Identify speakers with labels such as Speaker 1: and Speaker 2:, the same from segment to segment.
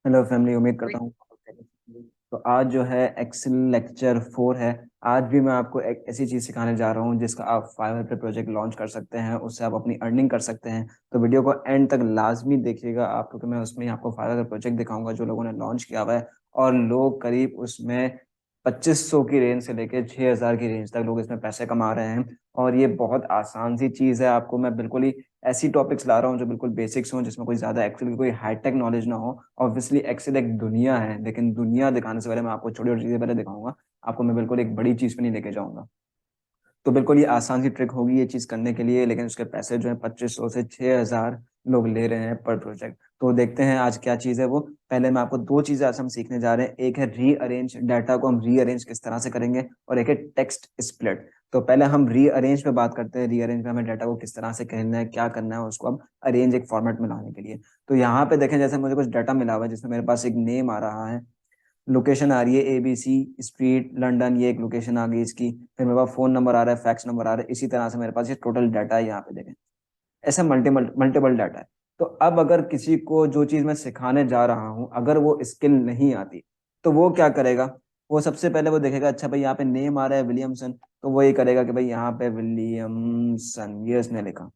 Speaker 1: Hello family, उम्मीद करता हूँ। तो आज जो है एक्सेल लेक्चर 4 है। आज भी मैं आपको एक ऐसी चीज़ सिखाने जा रहा हूँ जिसका आप फाइवर पे प्रोजेक्ट लॉन्च कर सकते हैं, उससे आप अपनी अर्निंग कर सकते हैं। तो वीडियो को एंड तक लाजमी देखिएगा आप, क्योंकि मैं उसमें आपको फाइवर का प्रोजेक्ट दिखाऊंगा जो लोगों ने लॉन्च किया हुआ है। और लोग करीब उसमें 2500 की रेंज से लेकर 6000 की रेंज तक लोग इसमें पैसे कमा रहे हैं। और ये बहुत आसान सी चीज़ है। आपको मैं बिल्कुल ही ऐसी टॉपिक्स ला रहा हूँ जो बिल्कुल बेसिक्स हों, जिसमें कोई ज़्यादा एक्सेल की कोई हाईटेक नॉलेज ना हो। ऑब्वियसली एक्सेल एक दुनिया है, लेकिन दुनिया दिखाने से पहले मैं आपको छोटी छोटी चीज़ें पहले दिखाऊंगा। आपको मैं बिल्कुल एक बड़ी चीज़ पे नहीं लेके जाऊंगा। तो बिल्कुल ये आसान सी ट्रिक होगी ये चीज करने के लिए, लेकिन उसके पैसे जो है 2500 से 6000 लोग ले रहे हैं पर प्रोजेक्ट। तो देखते हैं आज क्या चीज है वो। पहले मैं आपको दो चीजें आज हम सीखने जा रहे हैं। एक है रीअरेंज, डाटा को हम रीअरेंज किस तरह से करेंगे, और एक है टेक्स्ट स्प्लिट। तो पहले हम रीअरेंज पे बात करते हैं। रीअरेंज में हमें डाटा को किस तरह से कहना है, क्या करना है उसको हम अरेंज एक फॉर्मेट में लाने के लिए। तो यहाँ पे देखें, जैसे मुझे कुछ डाटा मिला हुआ है जिसमें मेरे पास एक नेम आ रहा है, लोकेशन आ रही है ABC स्ट्रीट लंदन, ये एक लोकेशन आ गई इसकी। फिर मेरे पास फोन नंबर आ रहा है, फैक्स नंबर आ रहा है। इसी तरह से मेरे पास ये टोटल डाटा है, यहाँ पे देखें। ऐसा मल्टीपल मल्टीपल डाटा है। तो अब अगर किसी को जो चीज मैं सिखाने जा रहा हूँ, अगर वो स्किल नहीं आती, तो वो क्या करेगा। वो सबसे पहले वो देखेगा, अच्छा भाई यहाँ पे नेम आ रहा है विलियमसन, तो वो ये करेगा कि भाई यहाँ पे विलियमसन ये उसने लिखा,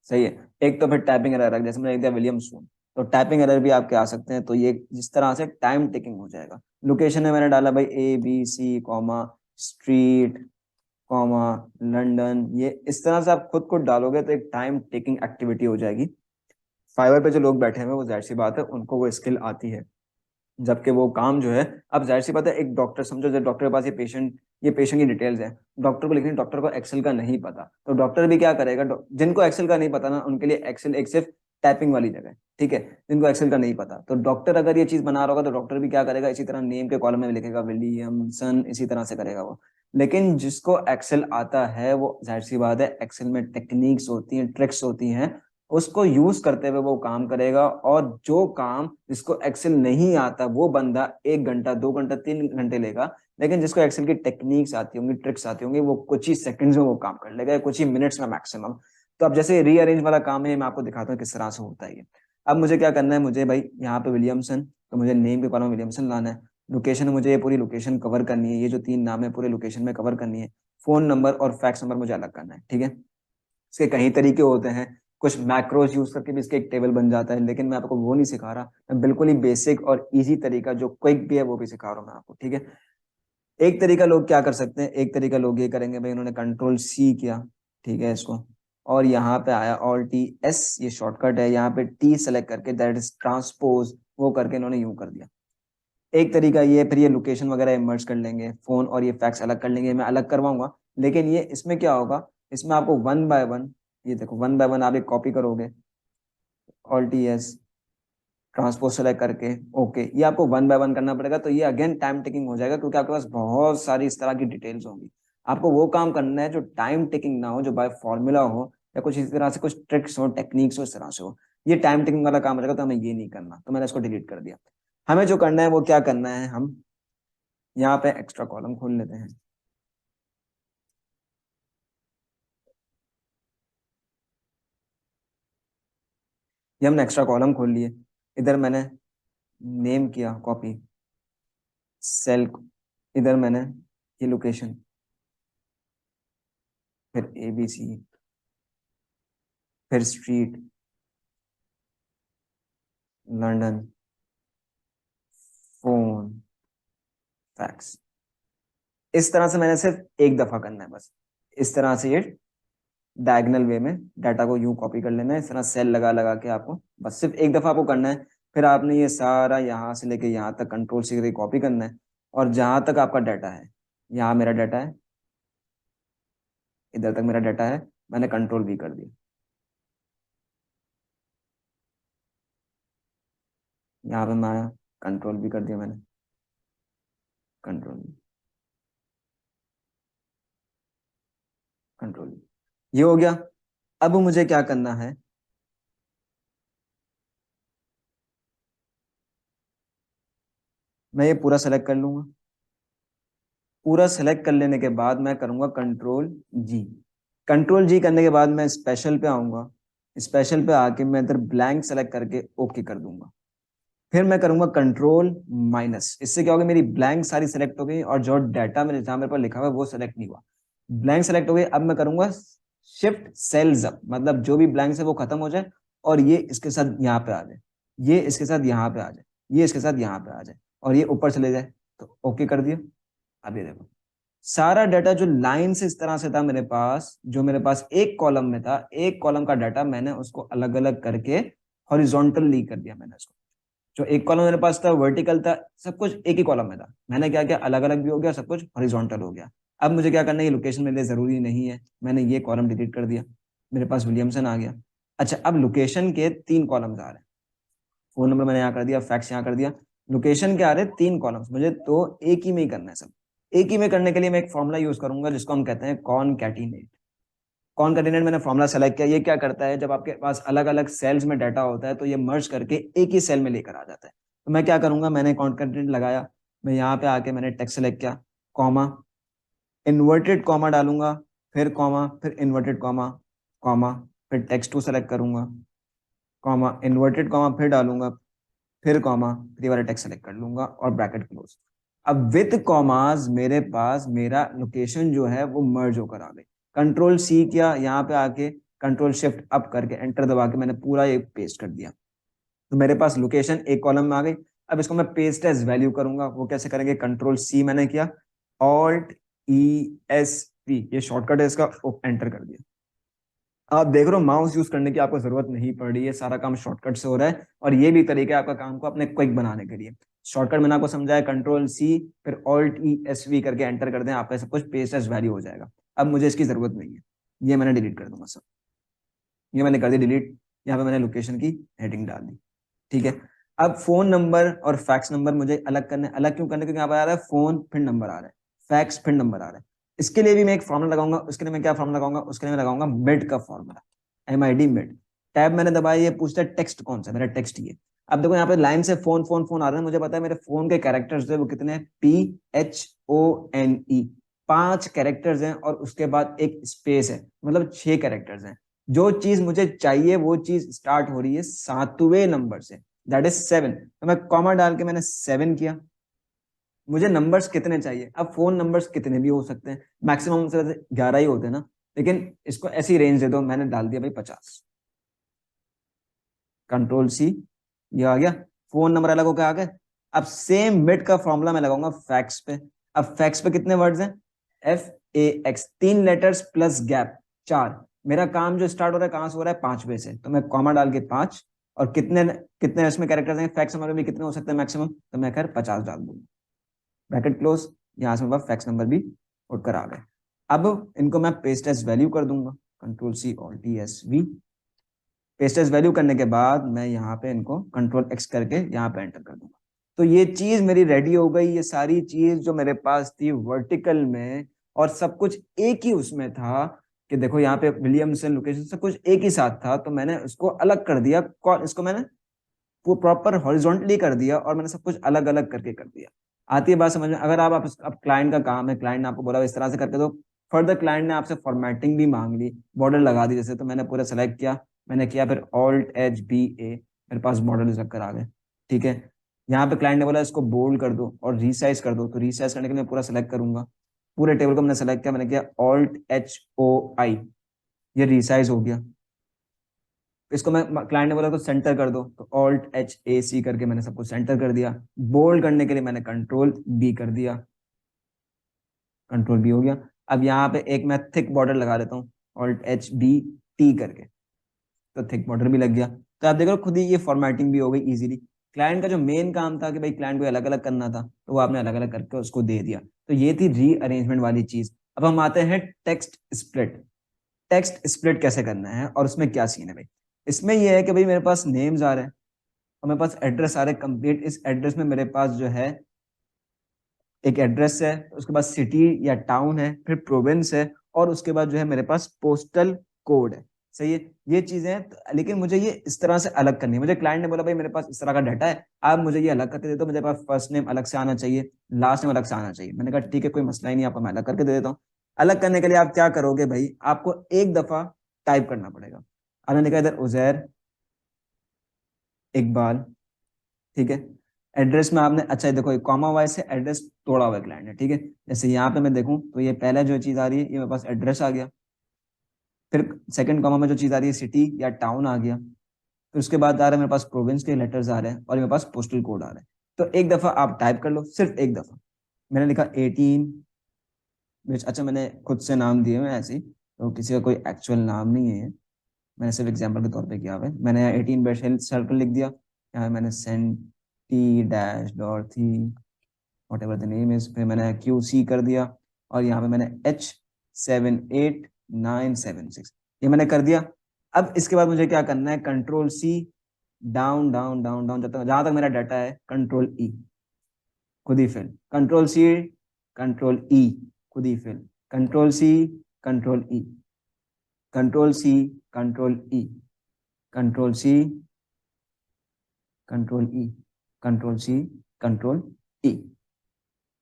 Speaker 1: सही है। एक तो फिर टाइपिंग एरर, जैसे मैंने लिख दिया विलियमसन, तो टाइपिंग एरर भी आपके आ सकते हैं। तो ये जिस तरह से टाइम टेकिंग हो जाएगा। लोकेशन में मैंने डाला भाई ABC comma street comma London, ये इस तरह से आप खुद को डालोगे तो एक टाइम टेकिंग एक्टिविटी हो जाएगी। फाइवर पे जो लोग बैठे हैं वो जाहिर सी बात है उनको वो स्किल आती है, जबकि वो काम जो है, अब जाहिर सी बात है एक डॉक्टर समझो, जब डॉक्टर के पास ये पेशेंट की डिटेल्स है, डॉक्टर को लिखनी, डॉक्टर को एक्सेल का नहीं पता, तो डॉक्टर भी क्या करेगा। जिनको एक्सेल का नहीं पता ना, उनके लिए एक्सेल एक सिर्फ टाइपिंग वाली जगह है, ठीक है। जिनको एक्सेल का नहीं पता, तो डॉक्टर अगर ये चीज बना रहा होगा तो डॉक्टर भी क्या करेगा, इसी तरह नेम के कॉलम में भी लिखेगा विलियमसन, इसी तरह से करेगा वो। लेकिन जिसको एक्सेल आता है, वो जाहिर सी बात है एक्सेल में टेक्निक्स होती हैं, ट्रिक्स होती हैं, उसको यूज करते हुए वो काम करेगा। और जो काम जिसको एक्सेल नहीं आता, वो बंदा 1 घंटा 2 घंटा 3 घंटे लेगा। लेकिन जिसको एक्सेल की टेक्निक्स आती होंगी, ट्रिक्स आती होंगी, वो कुछ ही सेकंड्स में वो काम कर लेगा, कुछ ही मिनट्स में मैक्सिमम। तो अब जैसे रीअरेंज वाला काम है, मैं आपको दिखाता हूँ किस तरह से होता है ये। अब मुझे क्या करना है, मुझे भाई यहाँ पे विलियमसन, तो मुझे नेम के कॉलम में विलियमसन लाना है। लोकेशन, मुझे ये पूरी लोकेशन कवर करनी है, ये जो 3 नाम है पूरे लोकेशन में कवर करनी है। फोन नंबर और फैक्स नंबर मुझे अलग करना है, ठीक है। इसके कई तरीके होते हैं, कुछ मैक्रोज यूज करके भी इसके एक टेबल बन जाता है, लेकिन मैं आपको वो नहीं सिखा रहा। मैं बिल्कुल ही बेसिक और इजी तरीका जो क्विक भी है वो भी सिखा रहा हूँ मैं आपको, ठीक है। एक तरीका लोग क्या कर सकते हैं, एक तरीका लोग ये करेंगे भाई, उन्होंने कंट्रोल C किया, ठीक है इसको, और यहाँ पे आया Alt+S, ये शॉर्टकट है, यहाँ पे T सेलेक्ट करके दैट इज ट्रांसपोज, वो करके इन्होंने यूं कर दिया। एक तरीका ये, फिर ये लोकेशन वगैरह मर्ज कर लेंगे, फोन और ये फैक्स अलग कर लेंगे, मैं अलग करवाऊंगा। लेकिन ये इसमें क्या होगा, इसमें आपको वन बाय वन, ये देखो वन बाय वन आप एक कॉपी करोगे, Alt+S ट्रांसपोज सेलेक्ट करके ओके, ये आपको वन बाय वन करना पड़ेगा। तो ये अगेन टाइम टेकिंग हो जाएगा, क्योंकि आपके पास बहुत सारी इस तरह की डिटेल्स होंगी। आपको वो काम करना है जो टाइम टेकिंग ना हो, जो बाय फॉर्मूला हो, या कुछ इस तरह से कुछ ट्रिक्स हो, टेक्निक्स हो, इस तरह से हो। ये टाइम टेकिंग वाला काम हो जाएगा, तो हमें ये नहीं करना, तो मैंने इसको डिलीट कर दिया। हमें जो करना है वो क्या करना है, हम यहाँ पे एक्स्ट्रा कॉलम खोल लेते हैं। ये हमने एक्स्ट्रा कॉलम खोल लिए। इधर मैंने नेम किया कॉपी, सेल, इधर मैंने ये लोकेशन, फिर ABC, फिर स्ट्रीट लंदन, फोन, फैक्स। इस तरह से मैंने सिर्फ एक दफा करना है बस। इस तरह से ये डायगोनल वे में डाटा को यूं कॉपी कर लेना है, इस तरह सेल लगा लगा के आपको बस सिर्फ एक दफा आपको करना है। फिर आपने ये सारा यहाँ से लेके यहाँ तक कंट्रोल से कॉपी करना है। और जहां तक आपका डाटा है, यहाँ मेरा डाटा है, इधर तक मेरा डाटा है, मैंने कंट्रोल भी कर दिया। यहाँ पे मैं कंट्रोल भी कर दिया मैंने, कंट्रोल, कंट्रोल, ये हो गया। अब मुझे क्या करना है, मैं ये पूरा सेलेक्ट कर लूंगा। पूरा सेलेक्ट कर लेने के बाद मैं करूंगा कंट्रोल G। कंट्रोल G करने के बाद मैं स्पेशल पे आऊंगा। स्पेशल पे आके मैं इधर ब्लैंक सेलेक्ट करके ओके कर दूंगा। फिर मैं करूंगा कंट्रोल माइनस, इससे क्या होगा, मेरी ब्लैंक सारी सेलेक्ट हो गई और जो डाटा मेरे जहां मेरे पर लिखा हुआ है वो सेलेक्ट नहीं हुआ, ब्लैंक सेलेक्ट हो गई। अब मैं करूंगा शिफ्ट सेल्स अप, मतलब जो भी ब्लैंक्स है वो खत्म हो जाए और ये इसके साथ यहाँ पे आ जाए, ये इसके साथ यहाँ पे आ जाए, ये इसके साथ यहाँ पे आ जाए और ये ऊपर चले जाए। तो ओके कर दिया। अब ये देखो सारा डाटा जो लाइन से इस तरह से था मेरे पास, जो मेरे पास एक कॉलम में था, एक कॉलम का डाटा मैंने उसको अलग अलग करके हॉरिजॉन्टली कर दिया मैंने उसको। जो एक कॉलम मेरे पास था वर्टिकल था, सब कुछ एक ही कॉलम में था, मैंने क्या किया अलग अलग भी हो गया, सब कुछ हॉरिजॉन्टल हो गया। अब मुझे क्या करना है, ये लोकेशन मेरे लिए जरूरी नहीं है, मैंने ये कॉलम डिलीट कर दिया, मेरे पास विलियमसन आ गया। अच्छा अब लोकेशन के 3 कॉलम्स आ रहे हैं, फोन नंबर मैंने यहाँ कर दिया, फैक्स यहाँ कर दिया, लोकेशन के आ रहे 3 कॉलम्स, मुझे तो एक ही में ही करना है सब। एक ही में करने के लिए मैं एक फॉर्मूला यूज करूंगा जिसको हम कहते हैं कॉनकैटिनेट। कॉनकैटिनेट मैंने फॉर्मूला सेलेक्ट किया, ये क्या करता है, जब आपके पास अलग अलग सेल्स में डाटा होता है तो ये मर्ज करके एक ही सेल में लेकर आ जाता है। तो मैं क्या करूंगा, मैंने कॉनकैटिनेट लगाया, मैं यहाँ पे आके मैंने टेक्स्ट सेलेक्ट किया, कॉमा, इन्वर्टेड कॉमा डालूंगा, फिर कॉमा, फिर इन्वर्टेड कॉमा, कॉमा, फिर टेक्स्ट टू सेलेक्ट करूंगा, कॉमा, इन्वर्टेड कॉमा फिर डालूंगा, फिर कॉमा, फिर ये वाला टेक्स्ट सेलेक्ट कर लूंगा और ब्रैकेट क्लोज। अब विद कॉमास मेरे पास मेरा लोकेशन जो है वो मर्ज होकर आ गई। कंट्रोल सी किया, यहाँ पे आके कंट्रोल शिफ्ट अप करके एंटर दबा के मैंने पूरा ये पेस्ट कर दिया, तो मेरे पास लोकेशन एक कॉलम में आ गई। अब इसको मैं पेस्ट एज वैल्यू करूंगा, वो कैसे करेंगे, कंट्रोल सी मैंने किया, ऑल्ट ई एस पी ये शॉर्टकट है इसका, एंटर कर दिया। आप देख रहे हो माउस यूज करने की आपको जरूरत नहीं पड़ रही है, सारा काम शॉर्टकट से हो रहा है और ये भी तरीका है आपका काम को अपने क्विक बनाने के लिए। शॉर्टकट मैंने आपको समझाया, कंट्रोल सी फिर ऑल्ट ई एस वी करके एंटर कर दें, आपका सब कुछ पेस्ट एज वैल्यू हो जाएगा। अब मुझे इसकी जरूरत नहीं है, ये मैंने डिलीट कर दूंगा सब, ये मैंने कर दी डिलीट। यहाँ पे मैंने लोकेशन की हेडिंग डाल दी, ठीक है। अब फोन नंबर और फैक्स नंबर मुझे अलग करने, अलग क्यों करने, क्योंकि यहाँ पर आ रहा है फोन फिर नंबर आ रहा है, फैक्स फिर नंबर आ रहा है। इसके लिए भी मैं एक फॉर्मूला लगाऊंगा, उसके लिए मैं क्या फॉर्मूला लगाऊंगा, उसके लिए मैं लगाऊंगा मिड का फॉर्मूला, MID मिड। टैब मैंने दबाया, ये पूछता है टेक्स्ट कौन सा, मेरा टेक्स्ट ये। अब देखो यहाँ पे लाइन से फोन फोन फोन आ रहा है, मुझे पता है मेरे फोन के कैरेक्टर्स है वो कितने हैं, PHONE 5 कैरेक्टर्स हैं और उसके बाद एक स्पेस है, मतलब 6 कैरेक्टर्स हैं। जो चीज मुझे चाहिए वो चीज स्टार्ट हो रही है 7वें नंबर से, दैट इज 7, तो मैं कॉमा डाल के मैंने 7 किया। मुझे नंबर्स कितने चाहिए, अब फोन नंबर्स कितने भी हो सकते हैं, मैक्सिमम से 11 ही होते हैं ना, लेकिन इसको ऐसी रेंज दे दो, मैंने डाल दिया भाई 50, कंट्रोल सी, ये आ गया, फोन नंबर अलग होकर आ गए। अब सेम मिड का फॉर्मूला मैं लगाऊंगा फैक्स पे। अब फैक्स पे कितने वर्ड्स हैं, FAX, 3 लेटर्स प्लस गैप 4। मेरा काम जो स्टार्ट हो रहा है कहां से हो रहा है, 5वें से, तो मैं कॉमा डाल के 5, और कितने कितने इसमें कैरेक्टर्स हैं, फैक्स नंबर में कितने हो सकते हैं मैक्सिमम, तो मैं खैर 50 डाल दूंगा, ब्रैकेट क्लोज। यहाँ से मेरे पास फैक्स नंबर भी उठकर आ गए। अब इनको मैं पेस्ट एज वैल्यू कर दूंगा, control C alt S V, paste as value करने के बाद मैं यहाँ पे इनको कंट्रोल एक्स करके यहाँ पे एंटर कर दूंगा। तो ये चीज मेरी रेडी हो गई, ये सारी चीज जो मेरे पास थी वर्टिकल में और सब कुछ एक ही उसमें था, कि देखो यहाँ पे विलियमसन लोकेशन सब कुछ एक ही साथ था, तो मैंने उसको अलग कर दिया, इसको मैंने वो प्रॉपर हॉरिजॉन्टली कर दिया और मैंने सब कुछ अलग अलग करके कर दिया। आती है बात समझ में, अगर आप अब क्लाइंट का काम है, क्लाइंट ने आपको बोला इस तरह से करके दो, फर्दर क्लाइंट ने आपसे फॉर्मेटिंग भी मांग ली, बॉर्डर लगा दी जैसे, तो मैंने पूरा सेलेक्ट किया, मैंने किया, फिर OLT-H-B-A, मेरे पास बॉर्डर लगकर आ गए, ठीक है। यहाँ पे क्लाइंट ने बोला इसको बोल्ड कर दो और रीसाइज कर दो, तो रीसाइज करने के लिए पूरा सेलेक्ट करूंगा, पूरे टेबल को मैंने सेलेक्ट किया, मैंने किया OLT-H-O-I, ये रीसाइज हो गया। इसको मैं, क्लाइंट ने बोला तो सेंटर कर दो, तो OLT-H-A-C करके मैंने सबको सेंटर कर दिया। बोल्ड करने के लिए मैंने कंट्रोल B कर दिया, कंट्रोल B हो गया। अब यहाँ पे एक मैं थिक बॉर्डर लगा देता हूँ, OLT-H-B-T करके, तो थिक बॉर्डर भी लग गया। तो आप देख रहे हो खुद ही ये फॉर्मेटिंग भी हो गई इजीली। क्लाइंट का जो मेन काम था कि भाई क्लाइंट को अलग अलग करना था, तो वो आपने अलग अलग करके उसको दे दिया। तो ये थी रीअरेंजमेंट वाली चीज। अब हम आते हैं टेक्स्ट स्प्लिट। टेक्स्ट स्प्लिट कैसे करना है और उसमें क्या सीन है भाई, इसमें यह है कि भाई मेरे पास नेम्स आ रहे हैं और मेरे पास एड्रेस आ रहे हैं कंप्लीट, इस एड्रेस में मेरे पास जो है एक एड्रेस है, उसके बाद सिटी या टाउन है, फिर प्रोविंस है, और उसके बाद जो है मेरे पास पोस्टल कोड है, सही है। ये चीजें हैं, लेकिन मुझे ये इस तरह से अलग करनी है। मुझे क्लाइंट ने बोला भाई मेरे पास इस तरह का डाटा है, आप मुझे ये अलग करके दे दो, मेरे पास फर्स्ट नेम अलग से आना चाहिए, लास्ट नेम अलग से आना चाहिए। मैंने कहा ठीक है कोई मसला ही नहीं, आपको मैं अलग करके दे देता हूँ। अलग करने के लिए आप क्या करोगे भाई, आपको एक दफा टाइप करना पड़ेगा। आपने लिखा इधर उजैर इकबाल, ठीक है। एड्रेस में आपने, अच्छा देखो कॉमा वाई से एड्रेस तोड़ा हुआ क्लाइंट ने, ठीक है। जैसे यहाँ पे मैं देखूं तो ये पहला जो चीज आ रही है ये मेरे पास एड्रेस आ गया, फिर सेकंड कॉमा में जो चीज आ रही है सिटी या टाउन आ गया, फिर उसके बाद आ रहा है मेरे पास प्रोविंस के लेटर्स आ रहे हैं और मेरे पास पोस्टल कोड आ रहा है। तो एक दफा आप टाइप कर लो, सिर्फ एक दफा। मैंने लिखा 18, अच्छा मैंने खुद से नाम दिए हुए हैं ऐसे ही, तो किसी का कोई एक्चुअल नाम नहीं है ये, मैंने सिर्फ एग्जाम्पल के तौर पे किया हुआ है। मैंने यहाँ 18 बेड सर्कल लिख दिया, यहाँ मैंने सेंटी dash Dorothy whatever the name is, फिर मैंने क्यू सी कर दिया, और यहाँ पे मैंने H78976 ये मैंने कर दिया। अब इसके बाद मुझे क्या करना है, control C, down down down down, जब तक जहां तक मेरा डाटा है कंट्रोल ई, खुद ही fill, control C, control E, खुद ही fill, control C, control E, control C, control E, control C, control E, control C, control E.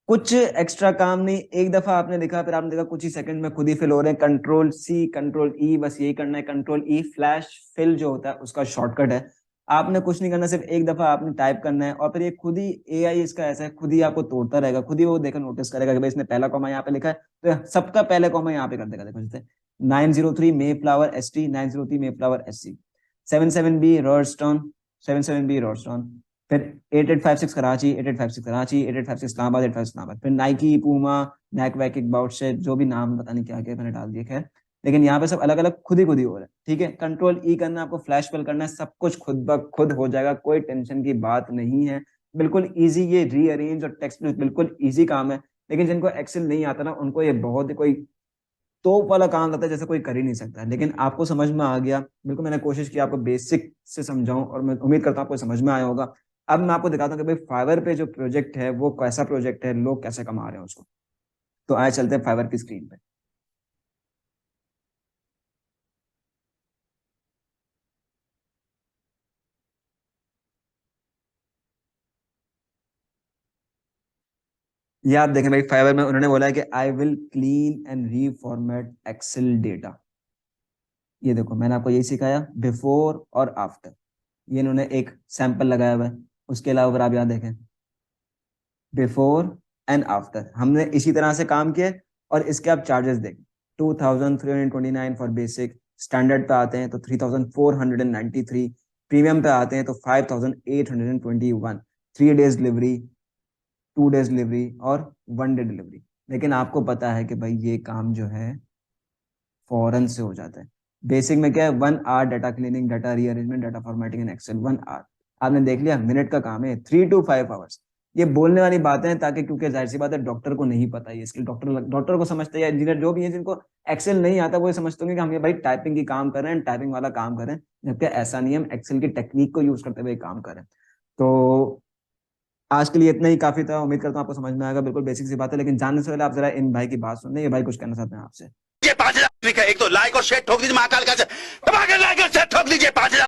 Speaker 1: कुछ एक्स्ट्रा काम नहीं, एक दफा आपने लिखा फिर आपने देखा कुछ ही सेकंड में खुद ही फिल हो रहे हैं, कंट्रोल सी कंट्रोल ई, बस यही करना है। कंट्रोल ई फ्लैश फिल जो होता है उसका शॉर्टकट है। आपने कुछ नहीं करना, सिर्फ एक दफा आपने टाइप करना है और फिर ये खुद ही एआई इसका ऐसा है, खुद ही आपको तोड़ता रहेगा, खुद ही वो देखा नोटिस करेगा कि भाई इसने पहला कॉमा यहाँ पे लिखा है, तो सबका पहले कॉमा यहाँ पे कर देगा। देखो जैसे 903 May flower S T, 903 May flower S C, 77B Roston, 77B Roston, फिर 8856 कराची, 8856 कराची, 8856 इस्लामाबाद, 8856 इस्लामाबाद, फिर नाइकी, पूमा, नैक वैक, बाउट से जो भी नाम पता नहीं क्या क्या मैंने डाल दिए, खैर। लेकिन यहाँ पे सब अलग अलग खुद ही हो रहा है, ठीक है। कंट्रोल ई करना, आपको फ्लैश फिल करना है, सब कुछ खुद ब खुद हो जाएगा, कोई टेंशन की बात नहीं है, बिल्कुल इजी। ये रीअरेंज और टेक्स्ट बिल्कुल इजी काम है, लेकिन जिनको एक्सेल नहीं आता ना उनको ये बहुत ही कोई तोप वाला काम लगता है, जैसे कोई कर ही नहीं सकता। लेकिन आपको समझ में आ गया, बिल्कुल मैंने कोशिश की आपको बेसिक से समझाऊं और मैं उम्मीद करता हूं आपको समझ में आया होगा। अब मैं आपको दिखाता हूँ कि भाई फाइवर पे जो प्रोजेक्ट है वो कैसा प्रोजेक्ट है, लोग कैसे कमा रहे हैं उसको। तो आए चलते हैं फाइवर की स्क्रीन पे। ये आप देखें भाई, फाइवर में उन्होंने बोला है कि I will clean and reformat Excel data. ये देखो मैंने आपको यही सिखाया, बिफोर और आफ्टर, ये इन्होंने एक सैंपल लगाया हुआ है। उसके अलावा अगर आप यहाँ देखें, बिफोर एंड आफ्टर हमने इसी तरह से काम किया। और इसके आप चार्जेस देखें, 2329 फॉर बेसिक, स्टैंडर्ड पे आते हैं तो 3493, प्रीमियम पे आते हैं तो 5821, 3 डेज डिलीवरी, 2 डेज डिलीवरी और 1 डे डिलीवरी। लेकिन आपको पता है कि भाई ये काम जो है फौरन से हो जाता है। बेसिक में क्या है, 1 hour data cleaning, data rearrangement, data formatting in Excel, 1 hour. आपने देख लिया, मिनट का काम है, 3 to 5 आवर्स। ये बोलने वाली बातें हैं ताकि, क्योंकि जाहिर सी बात है डॉक्टर को नहीं पता ये स्किल, डॉक्टर को समझते हैं, इंजीनियर जो भी है जिनको एक्सेल नहीं आता वो ये समझते होंगे कि हम ये भाई टाइपिंग की काम कर रहे हैं, टाइपिंग वाला काम कर रहे हैं, जबकि ऐसा नहीं है, हम एक्सेल की टेक्निक को यूज करते हुए काम कर रहे हैं। तो आज के लिए इतना ही काफी था, उम्मीद करता हूँ आपको समझ में आएगा, बिल्कुल बेसिक सी बात है। लेकिन जानने से पहले आप जरा इन भाई की बात सुन लें, ये भाई कुछ कहना चाहते हैं आपसे।
Speaker 2: ये 5,000 एक तो लाइक और शेयर ठोक दीजिए महाकाल का, लाइक और शेयर ठोक दीजिए 5,000।